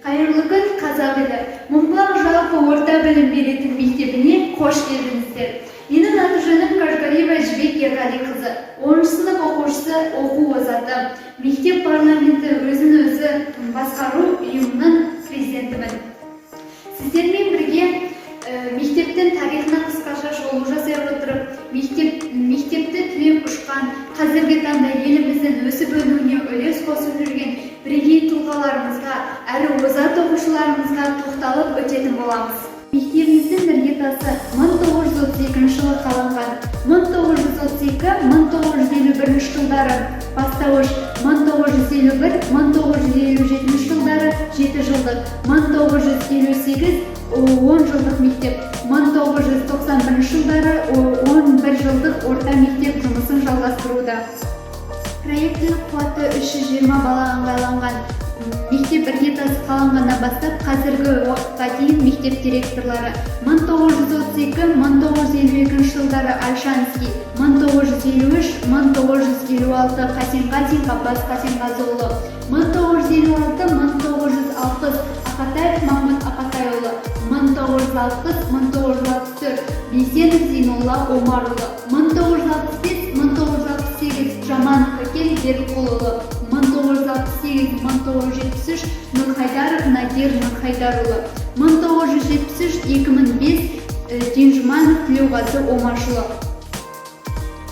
Кайырлы күн, қазақ елі. Мыңбақ жалпы орта білім беретін мектебіне қош келдіңіздер. Менің аты-жөнім Кашгариева Жібек Ерғалиқызы, 10 сынып оқушысы, оқу озаты. Мектеп парламенті өзін-өзі басқару ұйымының президентімін. Сіздермен бірге мектептің тарихына қысқаша шолу жасай отырып, мектепті түлеп ұшқан, қазіргі таңда еліміздің өсіп-өнуіне үлес қосып жүрген бірегей тұлғаларымызға, әрі озат оқушыларымызға тоқталып өтетін боламыз. Мектебіміздің іргетасы 1932 жылы қаланған. 1932-1951 жылдары бастауыш, 1951-1957 жылдары 7 жылдық, 1958 10 жылдық мектеп, 1991 жылдары 11 жылдық орта мектеп жұмысын жалғастыруда. Проектілік қуаты 320 балаға ыңғайланған мектеп іргетасы қаланғаннан бастап қазіргі уақытқа дейін мектеп директорлары 1932-1952 жылдары Альшанский, 1953-1956 Қасенғазин Ғаббас Қасенғазыұлы, 1956-1960 Ақатаев Махмұт Ақатайұлы, 1960-1964 Бейсенов Зейнолла Омарұлы, 1965-1968 Жаманов Кәкен Берікқұлұлы, 1968-1973 Нұрхайдаров Надир Нұрхайдарұлы, 1973-2005 Денжуманов Тілеуғазы Омашұлы.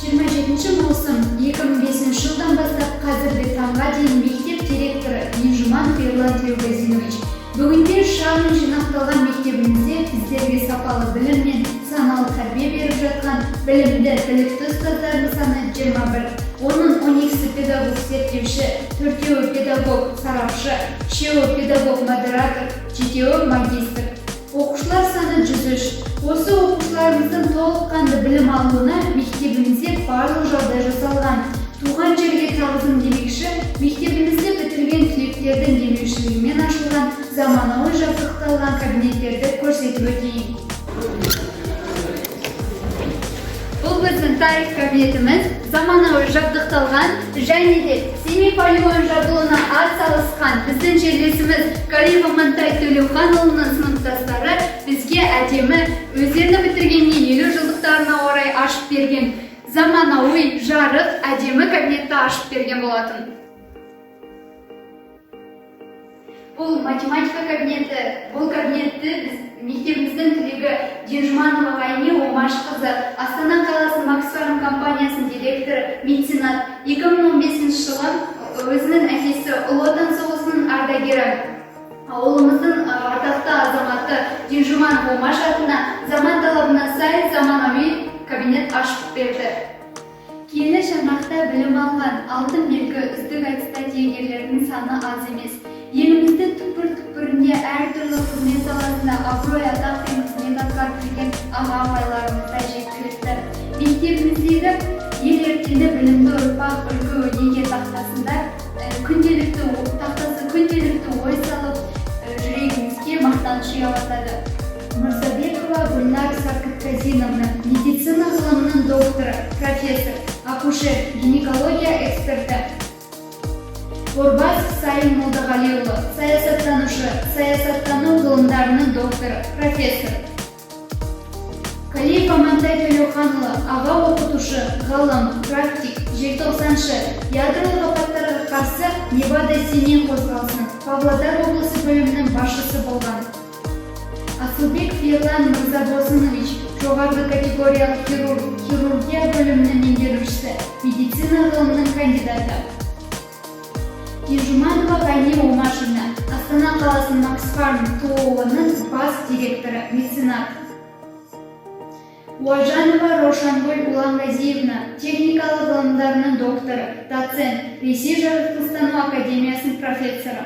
27 маусым 2005 жылдан бастап қазіргі таңға дейін мектеп директоры Денжуманов Ерлан Тілеуғазинович. Бүгінде шағын жинақталған мектебімізде біздерге сапалы білім мен саналы тәрбие беріп жатқан білімді, білікті ұстаздарының саны 21. Оның 12-сі педагог зерттеуші, 4-еуі педагог сарапшы, 3-еуі педагог модератор, 7-еуі магистр. Оқушылар саны 103. Осы оқушыларымыздың толыққанды білім алуына мектебімізде барлық жағдай жасалған. Туған жерге тағзым демекші, мектебімізде бітірген түлектердің демеушілігімен ашылған заманауи жабдықталған кабинеттерді көрсетіп өтейін. Бұл біздің тарих кабинетіміз заманауи жабдықталған және де Семей полигон жабылуына атсалысқан біздің жерлесіміз Кариева Мантай Төлеуханұлының сыныптастары бізге әдемі өздерінің бітіргеніне 50 жылдықтарына орай ашып берген заманауи жарық әдемі кабинетті ашып берген болатын. Бұл математика кабинеті. Бұл кабинетті мектебіміздің түлегі Денжуманова Ғайни Омашқызы, Астана қаласы Макс Фарм компаниясының директоры, меценат. 2015 жылы өзінің әкесі Ұлы Отан соғысының ардагері, ауылымыздың ардақты азаматы Денжуманов Омаш атына заман талабына сай заманауи кабинет ашып берді. Киелі Шаңырақта білім алған алтын белгі үздік аттестат иегерлерінің саны аз емес. Еліміздің түкпір-түкпірінде әртүрлі қызмет саласында абырой атақ пен қызмет атқарып жүрген аға-апайларымыз да жеткілікті. Мектебіміздегі ел ертеңді білімді ұрпақ үлгі-өнеге тақтасында күнделікті ой салып, жүрегімізге мақтаныш ұялатады. Мырзабекова Гүлнар Саркытказиновна, медицина ғылымының докторы, профессор, акушер, гинекология эксперті. Орбасов Сайын Молдағалиұлы, саясаттанушы, саясаттану ғылымдарының докторы, профессор. Кариева Мантай Төлеуханұлы, аға оқытушы, ғалым, практик, желтоқсаншы, ядролық апаттарға қарсы Невада Семей қозғалысының Павлодар облысы бөлімінің басшысы болған. Асылбеков Ерлан Мырзабосынович, жоғарғы категориялық хирургия бөлімінің меңгерушісі, медицина ғылымының кандидаты. Денжуманова Ғайни Омашевна, Астана қаласы Макс Фарм ТО-ның бас директоры, меценат. Уажанова Рошангүл Уланғазиевна, техникалық ғылымдарының докторы, доцент, Ресей жаратылыстану академиясының профессоры.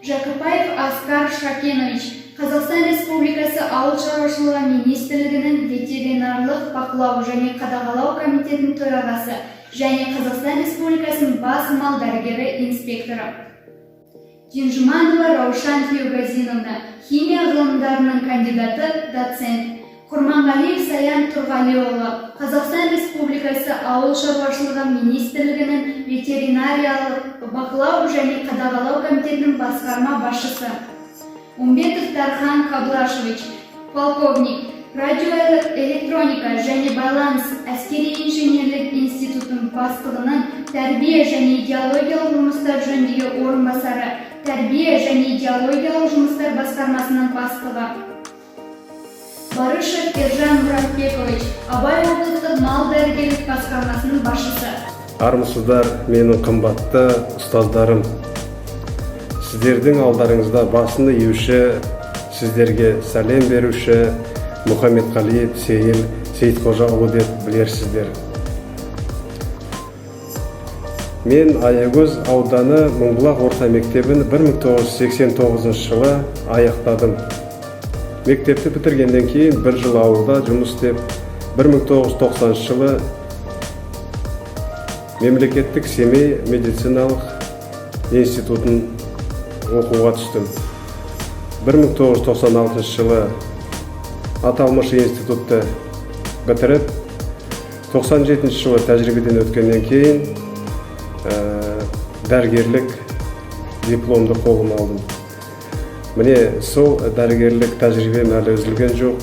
Жақыпаев Аскар Шакенович, Қазақстан Республикасы Ауыл шаруашылығы министрлігінің ветеринарлық бақылау және қадағалау комитетінің төрағасы және Қазақстан Республикасының бас мал дәрігері инспекторы. Денжуманова Раушан Тілеуғазиновна, химия ғылымдарының кандидаты, доцент. Құрманғалиев Саян Тұрғалиұлы, Қазақстан Республикасы Ауыл шаруашылығы министрлігінің ветеринариялық бақылау және қадағалау комитетінің басқарма басшысы. Умбетов Тархан Каблашевич, полковник, радиоэлектроника және байланыс әскери инженерлік институтының бастығының тәрбие және идеологиялық жұмыстар жөніндегі орынбасары, тәрбие және идеологиялық жұмыстар басқармасының бастығы. Барышев Ержан Мұратбекович, Абай облыстық мал дәрігерлік басқармасының басшысы. Армысыздар, менің қымбатты ұстаздарым. Сіздердің алдарыңызда басын июші, сіздерге сәлем беруші Мұхаммедқалиев Сейітқожаұлы деп білерсіздер. Мен Аягөз ауданы Мыңбұлақ орта мектебін 1989 жылы аяқтадым. Мектепті бітіргенден кейін бір жыл ауылда жұмыс істеп, 1990 жылы мемлекеттік Семей медициналық институтын оқуға түстім. 1996 жылы аталмыш институтты бітіріп, 97 жылы тәжірибеден өткеннен кейін дәрігерлік дипломды қолыма алдым. Міне сол дәрігерлік тәжірибем әлі үзілген жоқ.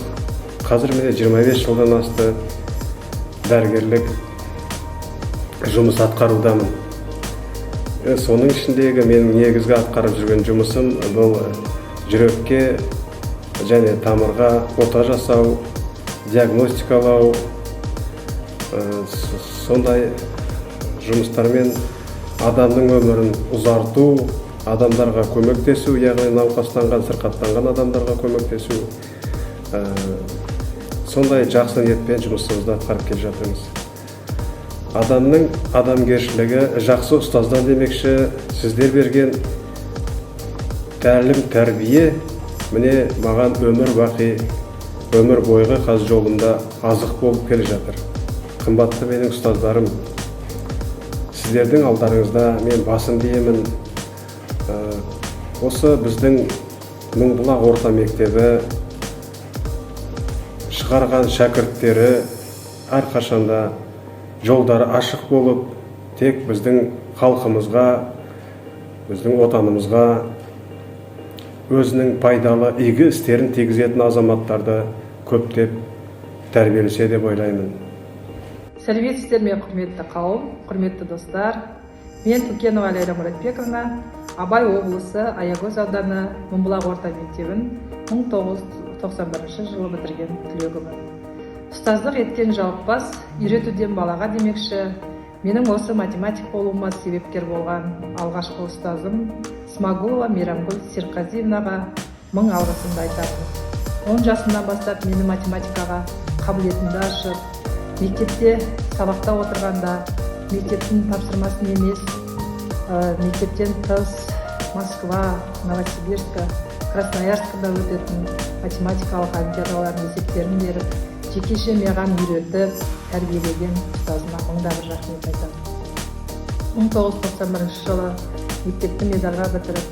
Қазір міне 25 жылдан асты дәрігерлік жұмыс атқарудамын. Соның ішіндегі менің негізгі атқарып жүрген жұмысым бұл жүрекке және тамырға ота жасау, диагностикалау, сондай жұмыстармен адамның өмірін ұзарту, адамдарға көмектесу, яғни науқастанған, сырқаттанған адамдарға көмектесу, сондай жақсы ниетпен жұмысымызды атқарып келе жатырмыз. Адамның адамгершілігі жақсы ұстаздан демекші, сіздер берген тәлім, тәрбие міне маған өмір бақи, өмір бойғы қаз жолымда азық болып келе жатыр. Қымбатты менің ұстаздарым, сіздердің алдарыңызда мен басын деймін. Осы біздің Мыңбұлақ орта мектебі шығарған шәкірттері әрқашанда жолдары ашық болып, тек біздің халқымызға, біздің отанымызға өзінің пайдалы игі істерін тигізетін азаматтарды көптеп тәрбиелесе деп ойлаймын. Сәлеметсіздер ме, құрметті қауым, құрметті достар. Мен Тукенова Ләйла Мұратбековна, Абай облысы Аягөз ауданы Мыңбұлақ орта мектебін 1991 жылы бітірген түлегімін. Ұстаздық еткен жалықпас, үйретуден балаға демекші, менің осы математик болуыма себепкер болған алғашқы ұстазым Смагулова Мейрамгүл Серқазиевнаға мың алғысымды айтамын. 10 жасымнан бастап мені математикаға қабілетімді ашып, мектепте сабақта отырғанда мектептің тапсырмасын емес, мектептен тыс Москва, Новосибирск, Красноярскіда өтетін математикалық олимпиадалардың есептерін беріп, жекеше маған үйретіп, тәрбиелеген ұстазыма мыңда бір рахмет айтамын. 1991 жылы мектепті медальға бітіріп,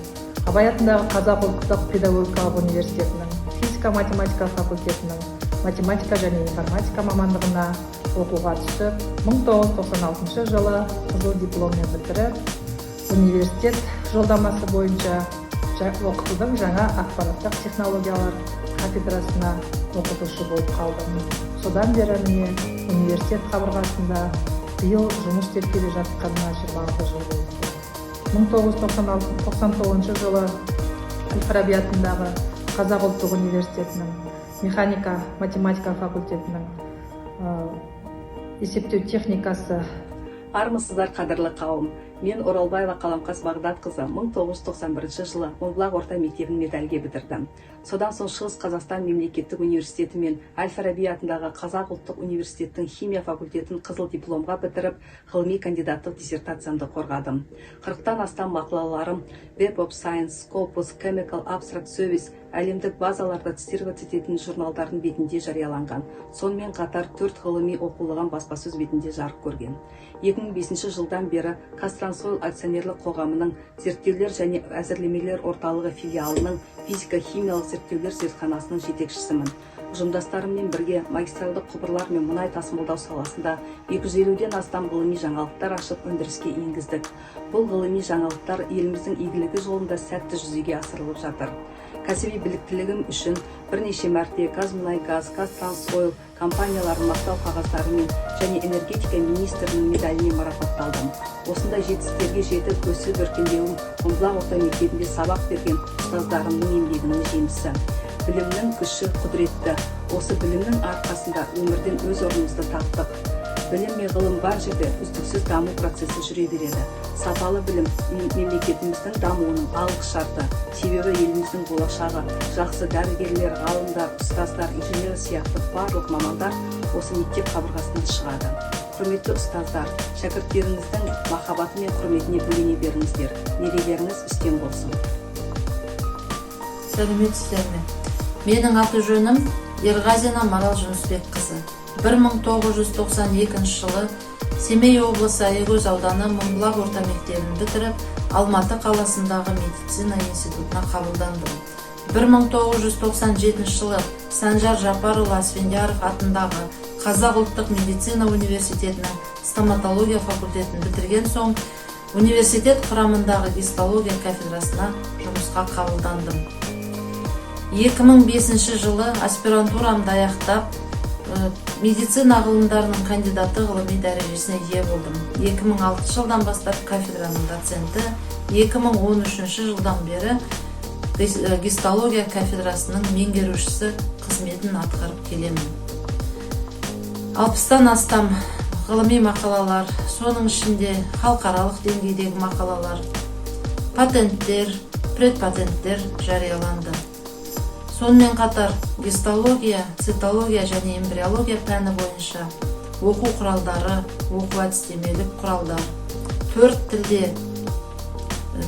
Абай атындағы Қазақ ұлттық педагогикалық университетінің физика-математика факультетінің математика және информатика мамандығына оқуға түсіп, 1996 жылы қызыл дипломмен бітіріп, университет жолдамасы бойынша оқытудың жаңа ақпараттық технологиялар кафедрасына оқытушы болып қалдым. Содан бері міне университет қабырғасында биыл жұмыс істеп келе жатқаныма 26 жыл болды. 1999 жылы Әл-Фараби атындағы Қазақ ұлттық университетінің механика, математика факультетінің есептеу техникасы. Армысыздар, қадірлі қауым. Мен Оралбаева Қаламқас Бағдатқызы 1991 жылы Мыңбұлақ орта мектебін медальге бітірдім. Содан соң Шығыс Қазақстан мемлекеттік университеті мен Әл-Фараби атындағы Қазақ ұлттық университеттің химия факультетін қызыл дипломға бітіріп, ғылыми кандидаттық диссертациямды қорғадым. 40-тан астам мақалаларым Web of Science, Scopus, Chemical Abstract Service әлемдік базаларда цитировать ететін журналдардың бетінде жарияланған. Сонымен қатар 4 ғылыми оқулығын баспасөз бетінде жарық көрген. 2005 жылдан бері Қазтрансойл акционерлік қоғамының зерттеулер және әзірлемелер орталығы филиалының физика-химиялық зерттеулер зертханасының жетекшісімін. ұжымдастарыммен бірге магистралдық құбырлар мен мұнай тасымалдау саласында 250-ден астам ғылыми жаңалықтар ашып өндіріске енгіздік. Бұл ғылыми жаңалықтар еліміздің игілігі жолында сәтті жүзеге асырылып жатыр. Кәсіби біліктілігім үшін бірнеше мәрте Қазмұнайгаз, Қазтрансойл компанияларын мақтау қағаздарымен және энергетика министрінің медаліне марапатталдым. Осындай жетістіктерге жетіп өсіп өркендеуім Мыңбұлақ орта мектебінде сабақ берген ұстаздарымның еңбегінің жемісі. Білімнің күші құдіретті. Осы білімнің арқасында өмірден өз орнымызды таптық. Білім мен ғылым бар жерде үздіксіз даму процесі жүре береді. Сапалы білім мемлекетіміздің дамуының алғы шарты. Себебі еліміздің болашағы жақсы дәрігерлер, ғалымдар, ұстаздар, инженер сияқты барлық мамандар осы мектеп қабырғасынан шығады. Құрметті ұстаздар, шәкірттеріңіздің махаббаты мен құрметіне бөлене беріңіздер. Мерейлеріңіз үстем болсын. Сәлеметсіздер ме? Менің аты жөнім Ерғазина Марал Жүнісбекқызы. 1992 жылы Семей облысы Аягөз ауданы Мыңбұлақ орта мектебін бітіріп, Алматы қаласындағы медицина институтына қабылдандым. 1997 жылы Санжар Жапарұлы Асфендияров атындағы Қазақ ұлттық медицина университетінің стоматология факультетін бітірген соң, университет құрамындағы гистология кафедрасына жұмысқа қабылдандым. 2005 жылы аспирантурамды аяқтап, медицина ғылымдарының кандидаты ғылыми дәрежесіне ие болдым. 2006 жылдан бастап кафедраның доценті, 2013 жылдан бері гистология кафедрасының меңгерушісі қызметін атқарып келемін. 60-тан астам ғылыми мақалалар, соның ішінде халықаралық деңгейдегі мақалалар, патенттер, предпатенттер жарияланды. Сонымен қатар гистология, цитология және эмбриология пәні бойынша оқу құралдары, оқу әдістемелік құралдар, 4 тілде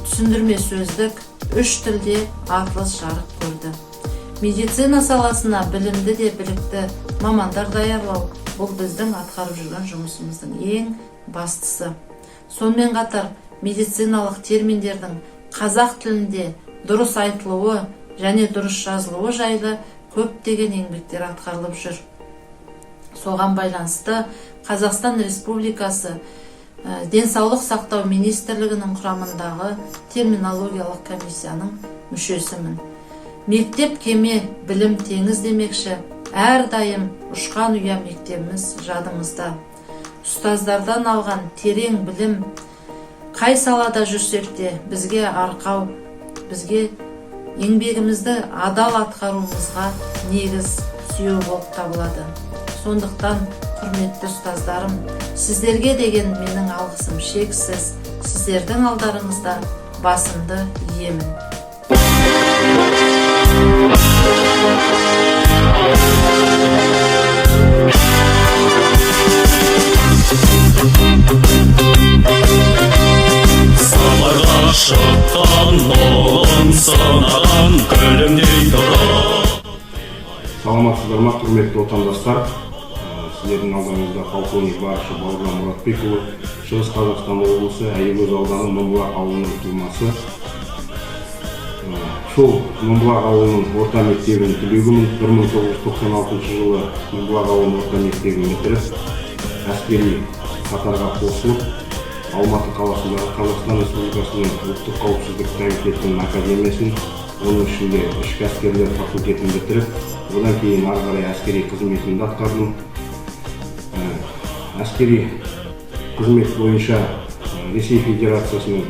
түсіндірме сөздік, 3 тілде атлас жарық көрді. Медицина саласына білімді де білікті мамандар даярлау бұл біздің атқарып жүрген жұмысымыздың ең бастысы. Сонымен қатар медициналық терминдердің қазақ тілінде дұрыс айтылуы және дұрыс жазылуы жайлы көптеген еңбектер атқарылып жүр. Соған байланысты Қазақстан Республикасы Денсаулық сақтау министрлігінің құрамындағы терминологиялық комиссияның мүшесімін. Мектеп кеме, білім теңіз демекші, әрдайым ұшқан ұя мектебіміз жадымызда. Ұстаздардан алған терең білім қай салада жүрсек те бізге арқау, бізге еңбегімізді адал атқаруымызға негіз сүйеу болып табылады. Сондықтан, құрметті ұстаздарым, сіздерге деген менің алғысым шексіз. Сіздердің алдарыңызда басымды иемін. Самарға шыққан оғын сынаған күлімдей тұрып. Саламатсыздар ма, құрметті отандастар? Сіздердің алдарыңызда полковник Барышы Бауыржан Мұратбекұлы, Шығыс Қазақстан облысы Аягөз ауданы Мыңбұлақ ауылының тумасы. Сол Мыңбұлақ ауылының орта мектебін түлегімін. 1996 жылы Мыңбұлақ ауылының орта мектебін бітіріп, әскери қатарға қосылып, Алматы қаласындағы Қазақстан Республикасының ұлттық қауіпсіздік комитетінің академиясын, оның ішінде ішкі әскерлер факультетін бітіріп, одан кейін ары қарай әскери қызметімді атқардым. Әскери қызмет бойынша Ресей Федерациясының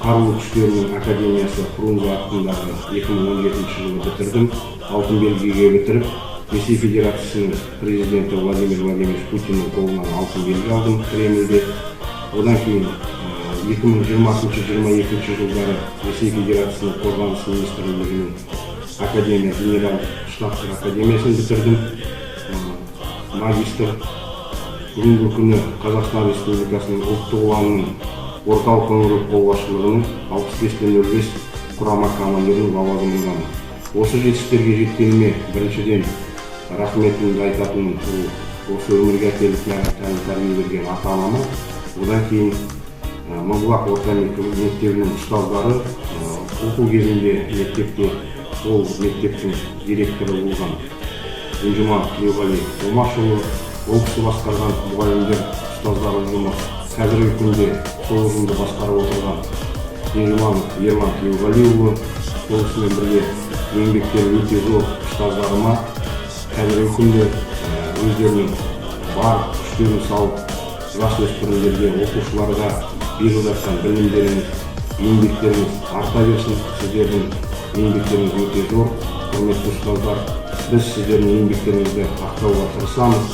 қарулы күштерінің академиясы Фрунзе атындағы 2017 жылы бітірдім. Алтын белгіге бітіріп, Ресей Федерациясының президенті Владимир Владимирович Путиннің қолынан алтын белгі алдым Кремльде. Одан кейін 2020-2022 жылдары Ресей Федерациясының қорғаныс министрлігінің академия, генерал штабтық академиясын бітірдім. Магистр. Бүгінгі күні Қазақстан Республикасының ұлттық ұланының орталық өңірлік қолбасшылығының 65-05 құрама командирінің лауазымындамын. Осы жетістіктерге жеткеніме біріншіден рахметімді айтатыным осы өмірге әкеліп тәрбие берген ата-анама. Одан кейін Мыңбұлақ орта мектебінің ұстаздары оқу кезінде мектепте ол мектептің директоры болған Динжуманов Тілеуғали Омашұлы, ол кісі басқарған мұғалімдер ұстаздар ұжымы, қазіргі күнде сол ұжымды басқарып отырған Динжуманов Ерлан Тілеуғалиұлы, ол кісімен бірге еңбектері өте зор ұстаздарыма қазіргі күнде өздерінің бар күштерін салып жасөспірімдерге, оқушыларға беріп жатқан білімдеріңіз, еңбектеріңіз арта берсін. Сіздердің еңбектеріңіз өте зор, құрметті ұстаздар. Біз сіздердің еңбектеріңізді ақтауға тырысамыз.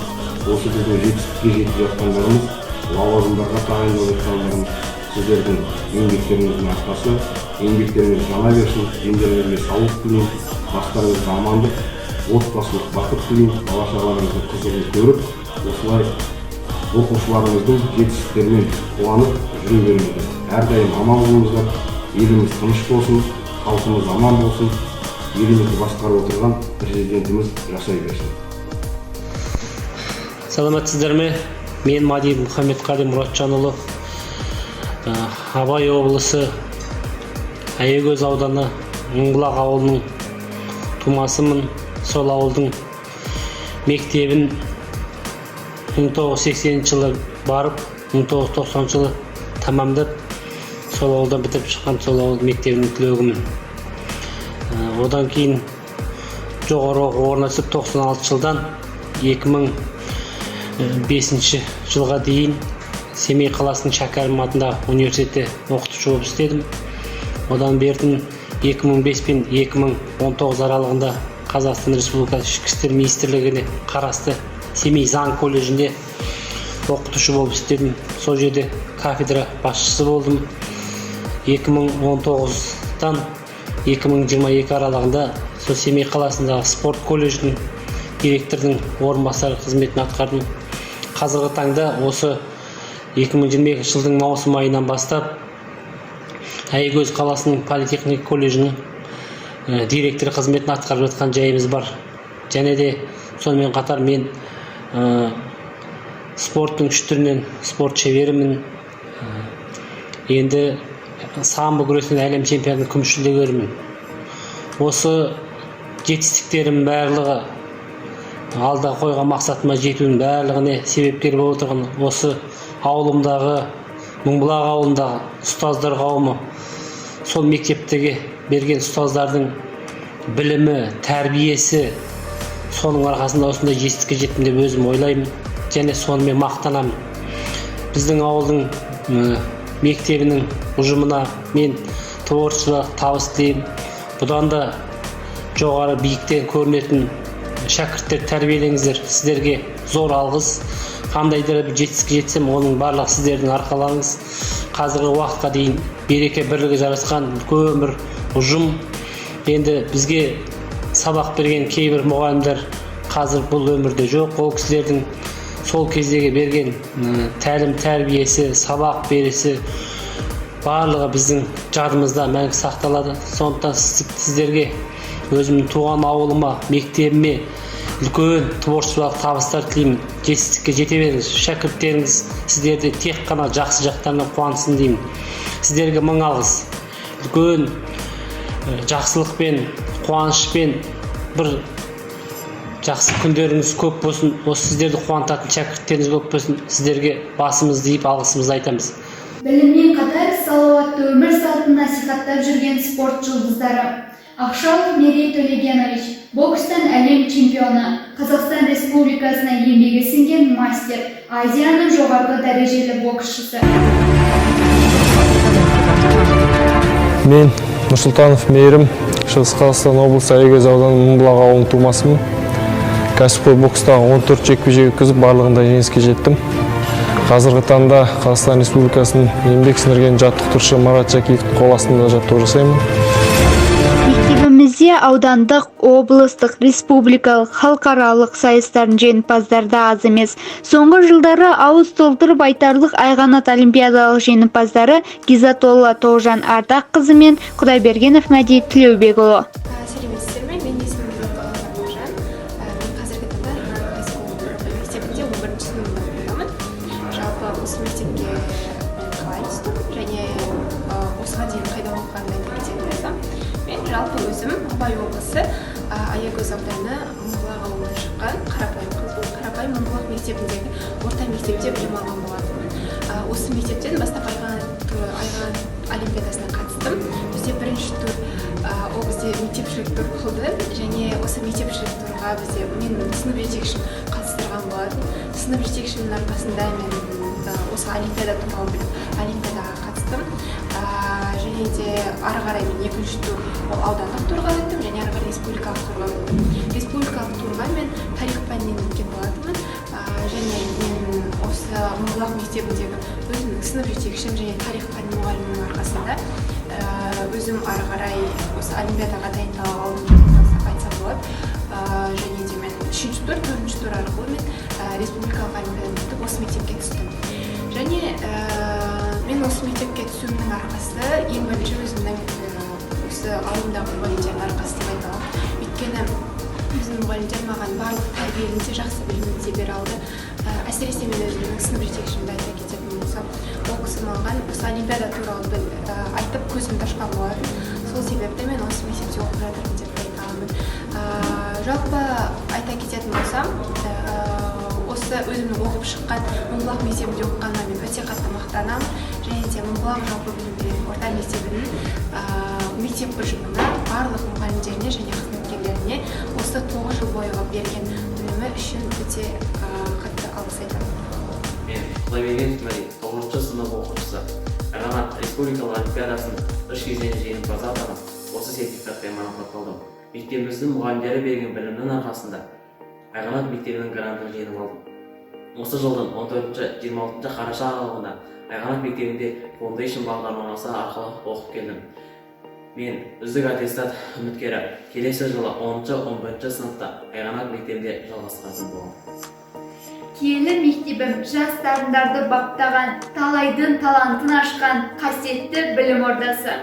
Осы біздің жетістікке жетіп жатқандарымыз, лауазымдарға тағайындалып жатқандарымыз сіздердің еңбектеріңіздің арқасы. Еңбектеріңіз жана берсін, дендеріңізге саулық тілеймін, бастарыңызға амандық, отбасылық бақыт тілеймін, бала-шағаларыңыздың қызығын көріп, осылай оқушыларымыздың жетістіктерімен қуанып жүре беріңіздер. Әрдайым аман болыңыздар, еліміз тыныш болсын, халқымыз аман болсын, елімізді басқарып отырған президентіміз жасай берсін. Саламатсыздар ме? Мен Мади Мұхаммедқали Мұратжанұлы, Абай облысы Аягөз ауданы Мыңбұлақ ауылының тумасымын. Сол ауылдың мектебін 1980 жылы барып, 1990 жылы тамамдап, сол ауылдан бітіріп шыққан сол ауыл мектебінің түлегімін. Одан кейін жоғары оқу орнына түсіп 96 жылдан 2005 жылға дейін Семей қаласының Шәкәрім атындағы университетте оқытушы болып істедім. Одан бердім 2005 пен 2019 аралығында Қазақстан Республикасы Ішкі істер министрлігіне қарасты Семей заң колледжінде оқытушы болып істедім. Сол жерде кафедра басшысы болдым. 2019-дан 2022 аралығында сол Семей қаласындағы спорт колледжінің директордың орынбасары қызметін атқардым. Қазіргі таңда осы 2022 жылдың маусым айынан бастап Аягөз қаласының политехник колледжінің директор қызметін атқарып жатқан жайымыз бар. Және де сонымен қатар мен спорттың үш түрінен спорт шеберімін. Енді самбо күресінен әлем чемпионатының күміс жүлдегерімін. Осы жетістіктерім барлығы алда қойған мақсатыма жетудің барлығына себепкер болып отырған осы ауылымдағы Мыңбұлақ ауылындағы ұстаздар қауымы, сол мектептегі берген ұстаздардың білімі, тәрбиесі, соның арқасында осындай жетістікке жеттім деп өзім ойлаймын, және сонымен мақтанамын. Біздің ауылдың мектебінің ұжымына мен творчестволық табыс тілеймін. Бұдан да жоғары биіктен көрінетін шәкірттер тәрбиелеңіздер. Сіздерге зор алғыс. Қандай да бір жетістікке жетсем, оның барлық сіздердің арқаларыңыз. Қазіргі уақытқа дейін береке бірлігі жарасқан үлкен бір ұжым. Енді бізге сабақ берген кейбір мұғалімдер қазір бұл өмірде жоқ. Ол кісілердің сол кездегі берген тәлім тәрбиесі, сабақ бересі барлығы біздің жадымызда мәңгі сақталады. Сондықтан сіздерге өзімнің туған ауылыма, мектебіме үлкен творчестволық табыстар тілеймін. Жетістікке жете беріңіз. Шәкірттеріңіз сіздерді тек қана жақсы жақтарына қуансын деймін. Сіздерге мың алғыс. Үлкен жақсылықпен, қуанышпен бір жақсы күндеріңіз көп болсын. Осы сіздерді қуантатын шәкірттеріңіз көп болсын. Сіздерге басымыз дейіп алғысымызды айтамыз. Біліммен қатар салауатты өмір салтын насихаттап жүрген спорт жұлдыздары. Ақшалов Мерей Төлегенович, бокстан әлем чемпионы, Қазақстан Республикасына еңбегі сіңген мастер, Азияның жоғарғы дәрежелі боксшысы. Мен Нұрсұлтанов Мейірім, Шығыс Қазақстан облысы Аягөз ауданы Мыңбұлақ ауылының тумасымын. Кәсіпқой бокстағы 14 жекпе-жек өткізіп, барлығында жеңіске жеттім. Қазіргі таңда Қазақстан Республикасының еңбек сіңірген жаттықтырушы Марат Жакиевтің қол астында жаттығу жасаймын. Мектебімізде аудандық, облыстық, республикалық, халықаралық сайыстардың жеңімпаздары да аз емес. Соңғы жылдары ауыз толтырып айтарлық айғанат олимпиадалық жеңімпаздары Гизатолла Тоғжан Ардаққызы мен Құдайбергенов Мәди Тілеубекұлы. Сәлеметсіздер ме? Менің есімім Тоғжан. Мен қазіргі таңда мектебінде 11-ші сыныбында оқимын. Жалпы осы мектепке қалай түстім және осыған дейін қайда оқығанымды айта кететін болсам, мен жалпы өзім Абай облысы Аягөз ауданы Мыңбұлақ ауылынан шыққан қарапайым қызбын. Қарапайым Мыңбұлақ мектебіндегі орта мектепте білім алған болатынмын. Осы мектептен бастап айған олимпиадасына қатыстым. Бізде бірінші тур ол бізде мектепшілік тур болды, және осы мектепшілік турға бізде мен сынып жетекшім қатыстырған болатын. Сынып жетекшімнің арқасында мен осы олимпиада туралы біліп олимпиадаға қатыстым. Және де ары қарай мен екінші тур ол аудандық турға өттім, және ары қарай республикалық турға өттім. Республикалық турға мен тарих пәнінен өткен болатынмын. Және мен осы Мыңбұлақ мектебіндегі өзімнің сынып жетекшім және тарих пәні мұғалімінің арқасында өзім ары қарай осы олимпиадаға дайындала алдым деп айтсам болады. Және де мен үшінші тур, төртінші тур арқылы мен республикалық олимпиададан өтіп осы мектепке түстім. Және мен осы мектепке түсуімнің арқасы ең бірінші өзімнің осы ауылымдағы мұғалімдердің арқасы деп айта аламын. Өйткені біздің мұғалімдер маған барлық тәрбиені де жақсы білімді де бере алды. Әсіресе мен өзімнің сынып жетекшімді айта кететін болсам, ол кісі маған осы олимпиада туралы айтып көзімді ашқан болатын. Сол себепті мен осы мектепте оқып жатырмын деп айта аламын. Жалпы айта кететін болсам, осы өзімнің оқып шыққан Мыңбұлақ мектебінде оқығаныма мен өте қатты мақтанамын. Және де Мыңбұлақ жалпы білім беретін орта мектебінің мектеп ұжымына, барлық мұғалімдеріне және қызметкерлеріне осы 9 жыл бойғы берген білімі үшін өте қатты алғыс айтамын. Мен Құдайбергенов Мәди, 9-шы сынып оқушысы. Айғанат республикалық олимпиадасының 3 кезеңі жеңімпазы атанып, осы сертификатпен марапатталдым. Мектебіміздің мұғалімдері берген білімнің арқасында Айғанат мектебінің грантын жеңіп алдым. Осы жылдың 14-26 қараша аралығында Айғанат мектебінде Foundation бағдарламасы арқылы оқып келдім. Мен үздік аттестат үміткері. Келесі жылы 10-11 сыныпта Айғанат мектебінде жалғастыратын боламын. Киелі мектебім жас дарындарды баптаған, талайдың талантын ашқан қасиетті білім ордасы.